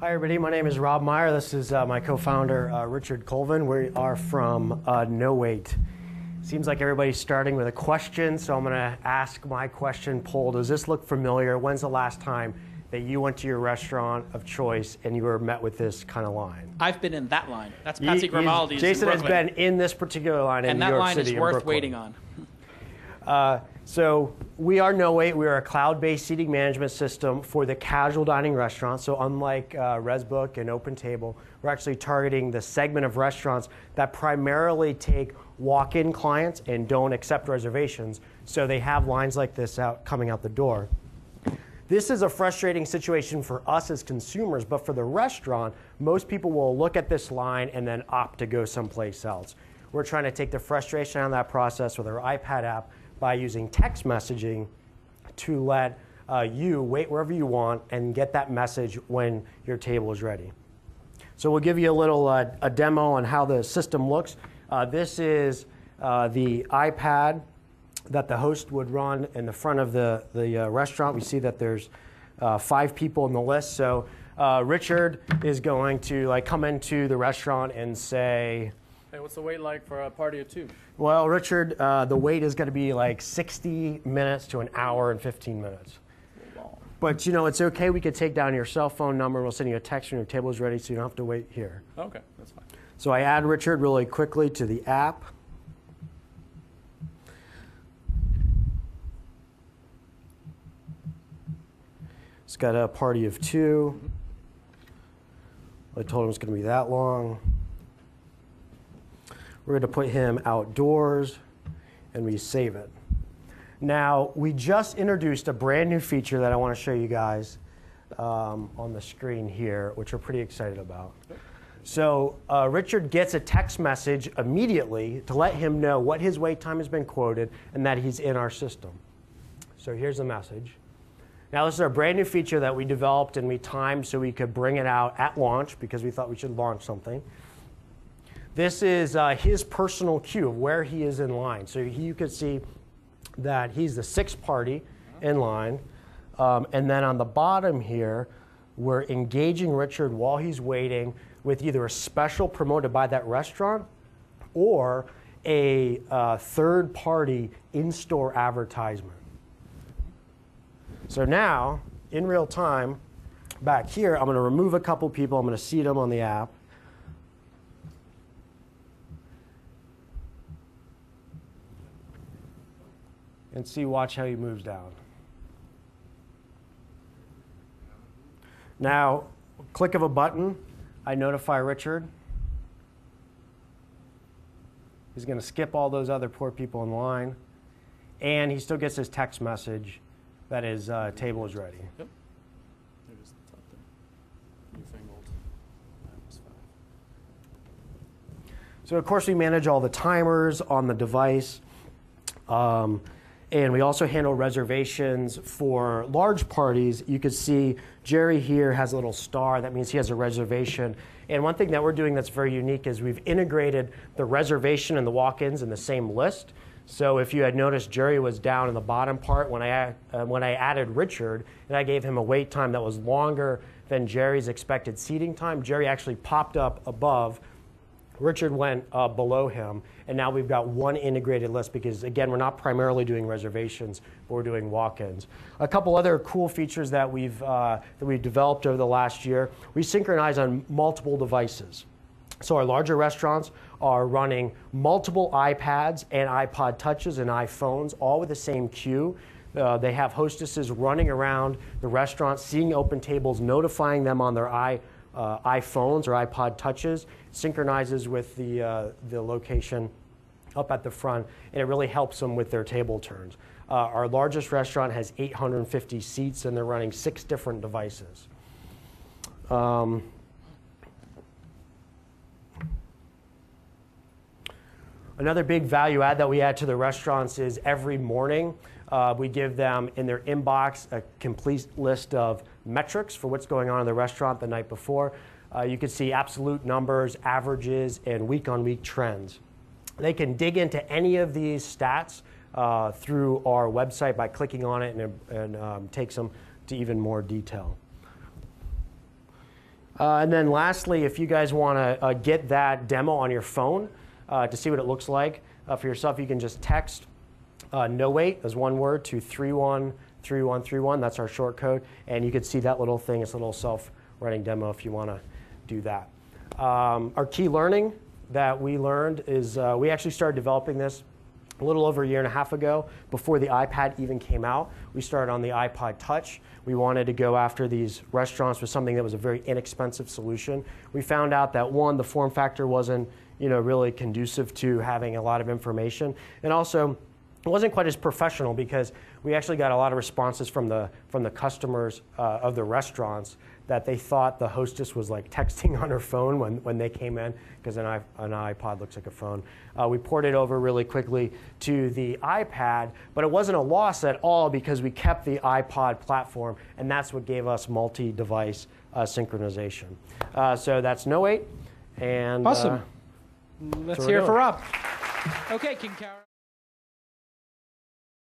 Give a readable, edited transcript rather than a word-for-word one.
Hi everybody, my name is Rob Meyer. This is my co-founder Richard Colvin. We are from NoWait. Seems like everybody's starting with a question, so I'm going to ask my question poll. Does this look familiar? When's the last time that you went to your restaurant of choice and you were met with this kind of line? I've been in that line. That's Patsy Grimaldi's. Jason has been in this particular line in New York City. And that line is worth waiting on. So we are NoWait. We are a cloud-based seating management system for the casual dining restaurant. So unlike ResBook and OpenTable, we're actually targeting the segment of restaurants that primarily take walk-in clients and don't accept reservations. So they have lines like this coming out the door. This is a frustrating situation for us as consumers, but for the restaurant, most people will look at this line and then opt to go someplace else. We're trying to take the frustration out of that process with our iPad app by using text messaging to let you wait wherever you want and get that message when your table is ready. So we'll give you a little a demo on how the system looks. This is the iPad that the host would run in the front of the restaurant. We see that there's 5 people in the list. So Richard is going to come into the restaurant and say, hey, what's the wait like for a party of 2? well, Richard, the wait is going to be like 60 minutes to an hour and 15 minutes. But it's okay. We could take down your cell phone number. We'll send you a text when your table is ready, so you don't have to wait here. Okay, that's fine. So I add Richard really quickly to the app. It's got a party of 2. I told him it's going to be that long. We're going to put him outdoors, and we save it. Now, we just introduced a brand new feature that I want to show you guys on the screen here, which we're pretty excited about. So Richard gets a text message immediately to let him know what his wait time has been quoted and that he's in our system. So here's the message. Now, this is our brand new feature that we developed and we timed so we could bring it out at launch because we thought we should launch something. This is his personal queue of where he is in line. So you could see that he's the 6th party in line. And then on the bottom here, we're engaging Richard while he's waiting with either a special promoted by that restaurant or a third-party in-store advertisement. So now, in real time, back here, I'm going to remove a couple people. I'm going to seat them on the app. And watch how he moves down. Now, click of a button, I notify Richard. He's going to skip all those other poor people in line. And he still gets his text message that his table is ready. Yep. There it is at the top there. Newfangled. -5. So, of course, we manage all the timers on the device. And we also handle reservations for large parties. You can see Jerry here has a little star. That means he has a reservation. And one thing that we're doing that's very unique is we've integrated the reservation and the walk-ins in the same list. So if you had noticed, Jerry was down in the bottom part when I added Richard, and I gave him a wait time that was longer than Jerry's expected seating time. Jerry actually popped up above. Richard went below him, and now we've got one integrated list because, again, we're not primarily doing reservations, but we're doing walk-ins. A couple other cool features that we've developed over the last year. We synchronize on multiple devices. So our larger restaurants are running multiple iPads and iPod touches and iPhones, all with the same queue. They have hostesses running around the restaurant, seeing open tables, notifying them on their iPhones or iPod touches, synchronizes with the location up at the front, and it really helps them with their table turns. Our largest restaurant has 850 seats, and they're running 6 different devices. Another big value add that we add to the restaurants is every morning we give them in their inbox a complete list of metrics for what's going on in the restaurant the night before. You can see absolute numbers, averages, and week-on-week trends. They can dig into any of these stats through our website by clicking on it, and takes them to even more detail. And then lastly, if you guys want to get that demo on your phone to see what it looks like for yourself, you can just text no wait as one word to 313131. That's our short code. And you can see that little thing. It's a little self-running demo if you want to do that. Our key learning that we learned is we actually started developing this a little over a year and a half ago, before the iPad even came out. We started on the iPod Touch. We wanted to go after these restaurants with something that was a very inexpensive solution. We found out that, one, the form factor wasn't really conducive to having a lot of information, and also it wasn't quite as professional, because we actually got a lot of responses from the customers of the restaurants that they thought the hostess was like texting on her phone when they came in, because an iPod looks like a phone. We ported over really quickly to the iPad, but it wasn't a loss at all, because we kept the iPod platform, and that's what gave us multi-device synchronization. So that's No Wait. And Awesome. Let's hear it for Rob. Okay, King Kara.